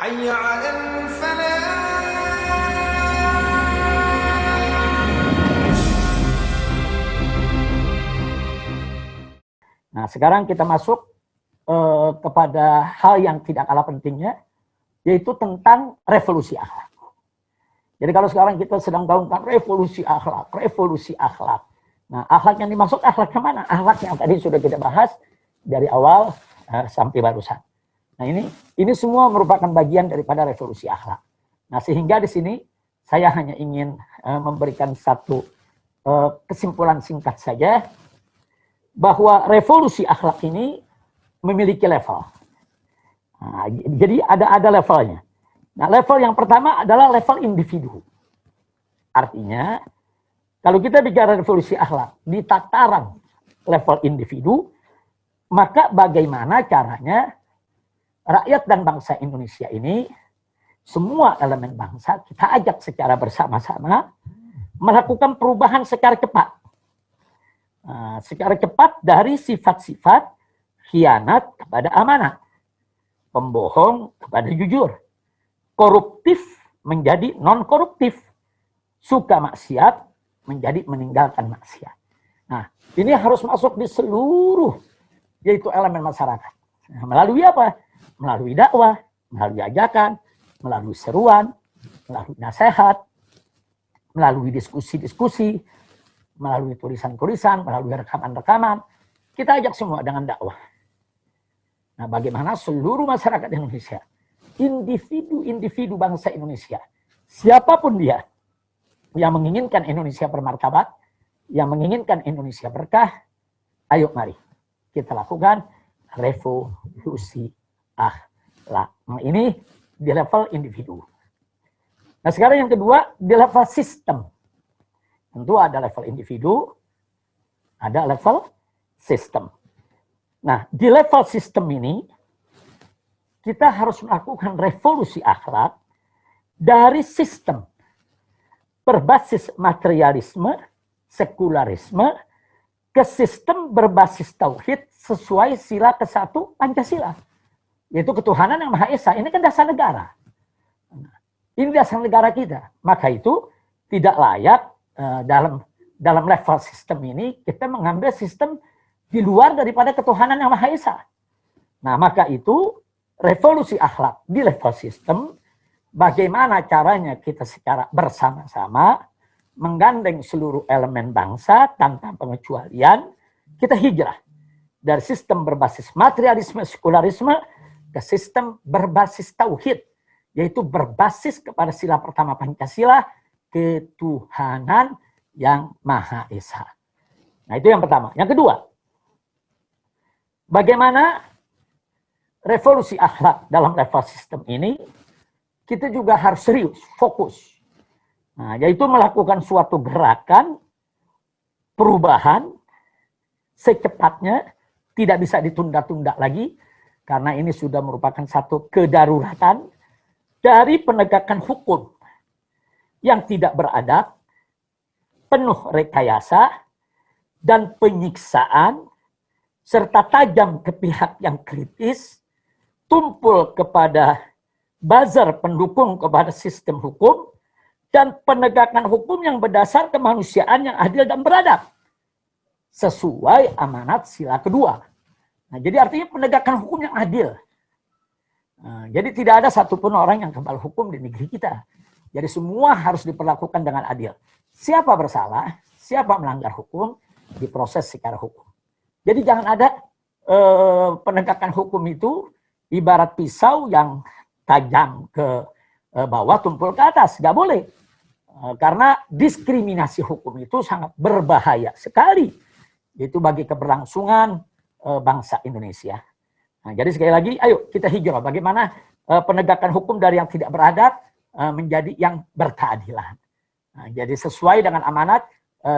حي على الفلاح. Nah, sekarang kita masuk kepada hal yang tidak kalah pentingnya, yaitu tentang revolusi akhlak. Jadi kalau sekarang kita sedang gaungkan revolusi akhlak, revolusi akhlak. Nah, akhlak yang dimaksud akhlak kemana? Akhlak yang tadi sudah kita bahas dari awal sampai barusan. Nah, ini semua merupakan bagian daripada revolusi akhlak. Nah, sehingga di sini saya hanya ingin memberikan satu kesimpulan singkat saja, bahwa revolusi akhlak ini memiliki level. Nah, jadi ada levelnya. Nah, level yang pertama adalah level individu. Artinya, kalau kita bicara revolusi akhlak di tataran level individu, maka bagaimana caranya rakyat dan bangsa Indonesia ini, semua elemen bangsa, kita ajak secara bersama-sama melakukan perubahan secara cepat. Secara cepat dari sifat-sifat khianat kepada amanat, pembohong kepada jujur, koruptif menjadi non-koruptif, suka maksiat menjadi meninggalkan maksiat. Nah, ini harus masuk di seluruh, yaitu elemen masyarakat. Nah, melalui apa? Melalui dakwah, melalui ajakan, melalui seruan, melalui nasihat, melalui diskusi-diskusi, melalui tulisan-tulisan, melalui rekaman-rekaman. Kita ajak semua dengan dakwah. Nah, bagaimana seluruh masyarakat Indonesia, individu-individu bangsa Indonesia, siapapun dia, yang menginginkan Indonesia bermartabat, yang menginginkan Indonesia berkah, ayo mari kita lakukan revolusi akhlak. Nah, ini di level individu. Nah, sekarang yang kedua, di level sistem. Tentu ada level individu, ada level sistem. Nah, di level sistem ini, kita harus melakukan revolusi akhlak dari sistem berbasis materialisme, sekularisme, ke sistem berbasis tauhid sesuai sila ke-1 Pancasila. Yaitu ketuhanan yang Maha Esa. Ini kan dasar negara. Ini dasar negara kita. Maka itu tidak layak dalam level sistem ini kita mengambil sistem di luar daripada ketuhanan yang Maha Esa. Nah, maka itu revolusi akhlak di level sistem, bagaimana caranya kita secara bersama-sama menggandeng seluruh elemen bangsa tanpa pengecualian, kita hijrah dari sistem berbasis materialisme, sekularisme ke sistem berbasis tauhid, yaitu berbasis kepada sila pertama Pancasila, ketuhanan yang Maha Esa. Nah, itu yang pertama. Yang kedua, bagaimana revolusi akhlak dalam level sistem ini, kita juga harus serius, fokus. Nah, yaitu melakukan suatu gerakan perubahan secepatnya, tidak bisa ditunda-tunda lagi, karena ini sudah merupakan satu kedaruratan dari penegakan hukum yang tidak beradab, penuh rekayasa, dan penyiksaan, serta tajam ke pihak yang kritis, tumpul kepada buzzer pendukung kepada sistem hukum, dan penegakan hukum yang berdasar kemanusiaan yang adil dan beradab, sesuai amanat sila kedua. Nah, jadi artinya penegakan hukum yang adil. Nah, jadi tidak ada satupun orang yang kebal hukum di negeri kita. Jadi semua harus diperlakukan dengan adil. Siapa bersalah, siapa melanggar hukum, diproses secara hukum. Jadi jangan ada penegakan hukum itu ibarat pisau yang tajam ke bawah, tumpul ke atas. Nggak boleh. Karena diskriminasi hukum itu sangat berbahaya sekali. Itu bagi keberlangsungan bangsa Indonesia. Nah, jadi sekali lagi, ayo kita hijrah. Bagaimana penegakan hukum dari yang tidak beradab menjadi yang berkeadilan. Nah, jadi sesuai dengan amanat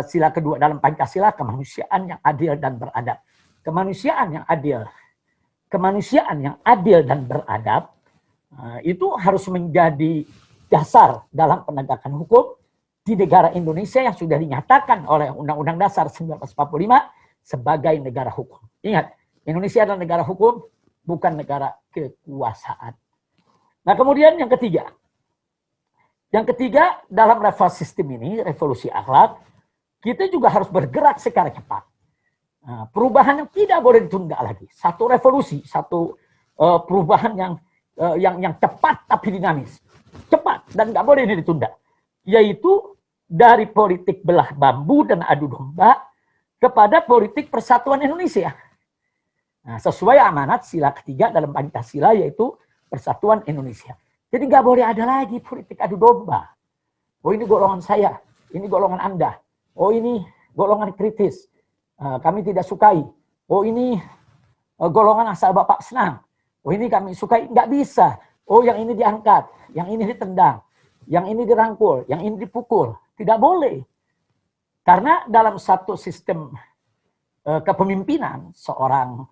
sila kedua dalam Pancasila, kemanusiaan yang adil dan beradab. Kemanusiaan yang adil, kemanusiaan yang adil dan beradab itu harus menjadi dasar dalam penegakan hukum di negara Indonesia yang sudah dinyatakan oleh Undang-Undang Dasar 1945 sebagai negara hukum. Ingat, Indonesia adalah negara hukum, bukan negara kekuasaan. Nah, kemudian yang ketiga. Yang ketiga, dalam revolusi sistem ini, revolusi akhlak, kita juga harus bergerak secara cepat. Nah, perubahan yang tidak boleh ditunda lagi. Satu revolusi, satu perubahan yang cepat tapi dinamis. Cepat dan nggak boleh ditunda. Yaitu dari politik belah bambu dan adu domba kepada politik persatuan Indonesia. Nah, sesuai amanat sila ketiga dalam Pancasila yaitu persatuan Indonesia. Jadi nggak boleh ada lagi politik adu domba. Oh ini golongan saya, ini golongan Anda. Oh ini golongan kritis, kami tidak sukai. Oh ini golongan asal Bapak senang. Oh ini kami sukai, nggak bisa. Oh yang ini diangkat, yang ini ditendang, yang ini dirangkul, yang ini dipukul. Tidak boleh. Karena dalam satu sistem kepemimpinan, seorang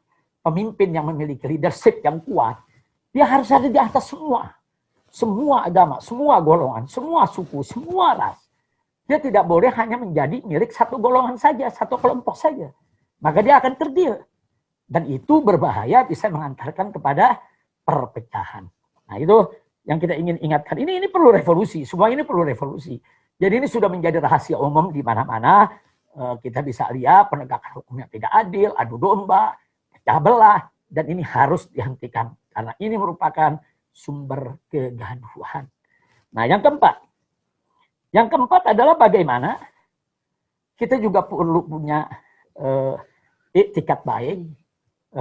pemimpin yang memiliki leadership yang kuat, dia harus ada di atas semua. Semua agama, semua golongan, semua suku, semua ras. Dia tidak boleh hanya menjadi milik satu golongan saja, satu kelompok saja. Maka dia akan terdil. Dan itu berbahaya, bisa mengantarkan kepada perpecahan. Nah itu yang kita ingin ingatkan. Ini perlu revolusi, semua ini perlu revolusi. Jadi ini sudah menjadi rahasia umum di mana-mana. Kita bisa lihat penegakan hukumnya tidak adil, adu domba, pecah belah. Dan ini harus dihentikan. Karena ini merupakan sumber kegaduhan. Nah, yang keempat adalah bagaimana kita juga perlu punya etikat baik,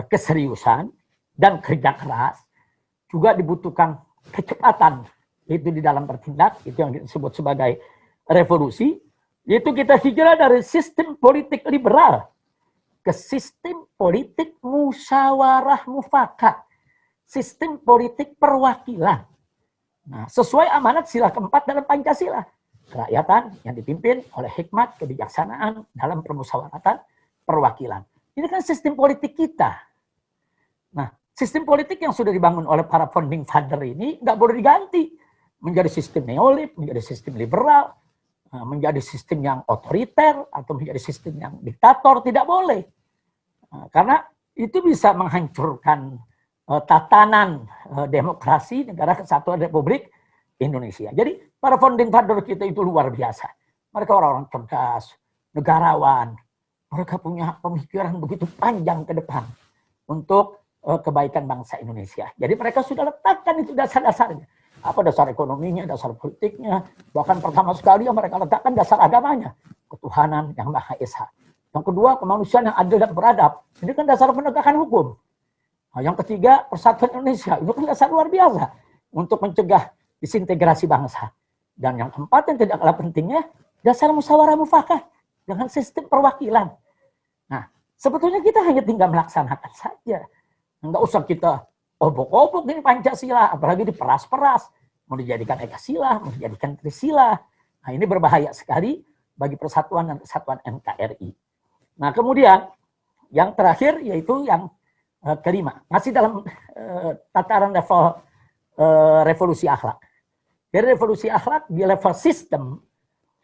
keseriusan, dan kerja keras. Juga dibutuhkan kecepatan, itu di dalam bertindak, itu yang disebut sebagai revolusi. Yaitu kita hijrah dari sistem politik liberal ke sistem politik musyawarah mufakat. Sistem politik perwakilan. Nah, sesuai amanat sila keempat dalam Pancasila. Kerakyatan yang dipimpin oleh hikmat, kebijaksanaan dalam permusyawaratan perwakilan. Ini kan sistem politik kita. Nah, sistem politik yang sudah dibangun oleh para founding father ini nggak boleh diganti. Menjadi sistem neolib, menjadi sistem liberal, menjadi sistem yang otoriter, atau menjadi sistem yang diktator, tidak boleh. Karena itu bisa menghancurkan tatanan demokrasi Negara Kesatuan Republik Indonesia. Jadi para founding father kita itu luar biasa. Mereka orang-orang cerdas, negarawan. Mereka punya pemikiran begitu panjang ke depan untuk kebaikan bangsa Indonesia. Jadi mereka sudah letakkan itu dasar-dasarnya. Apa dasar ekonominya, dasar politiknya. Bahkan pertama sekali yang mereka letakkan dasar agamanya. Ketuhanan yang Maha Esa. Yang kedua, kemanusiaan yang adil dan beradab. Ini kan dasar penegakan hukum. Nah, yang ketiga, persatuan Indonesia. Itu kan dasar luar biasa untuk mencegah disintegrasi bangsa. Dan yang keempat yang tidak kalah pentingnya, dasar musyawarah mufakat dengan sistem perwakilan. Nah, sebetulnya kita hanya tinggal melaksanakan saja. Enggak usah kita obok-obok ini Pancasila, apalagi diperas-peras. Mau dijadikan Ekasila, mau dijadikan Trisila. Nah, ini berbahaya sekali bagi persatuan dan kesatuan NKRI. Nah, kemudian yang terakhir yaitu yang kelima, masih dalam tataran level revolusi akhlak. Jadi revolusi akhlak di level sistem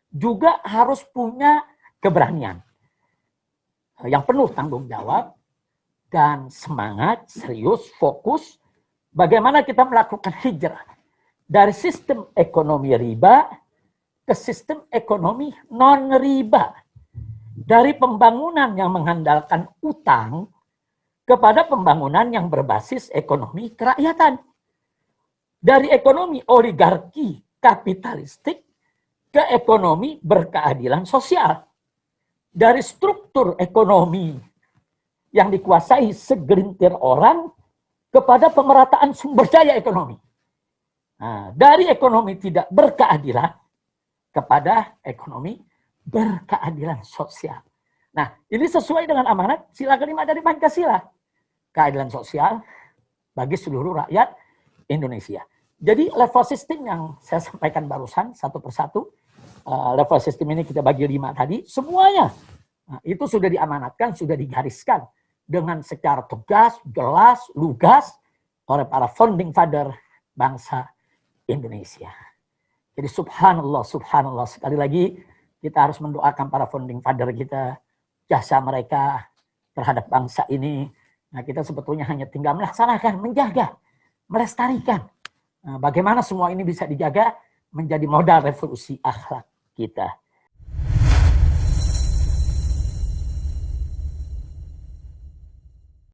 juga harus punya keberanian yang penuh tanggung jawab dan semangat, serius, fokus. Bagaimana kita melakukan hijrah dari sistem ekonomi riba ke sistem ekonomi non riba, dari pembangunan yang mengandalkan utang kepada pembangunan yang berbasis ekonomi kerakyatan. Dari ekonomi oligarki kapitalistik ke ekonomi berkeadilan sosial. Dari struktur ekonomi yang dikuasai segelintir orang kepada pemerataan sumber daya ekonomi. Nah, dari ekonomi tidak berkeadilan kepada ekonomi berkeadilan sosial. Nah, ini sesuai dengan amanat sila kelima dari Pancasila. Keadilan sosial bagi seluruh rakyat Indonesia. Jadi level sistem yang saya sampaikan barusan satu persatu, level sistem ini kita bagi 5 tadi, semuanya itu sudah diamanatkan, sudah digariskan dengan secara tegas, jelas, lugas oleh para founding father bangsa Indonesia. Jadi subhanallah, subhanallah, sekali lagi kita harus mendoakan para founding father kita, jasa mereka terhadap bangsa ini. Nah, kita sebetulnya hanya tinggal melaksanakan, menjaga, melestarikan. Bagaimana semua ini bisa dijaga menjadi modal revolusi akhlak kita.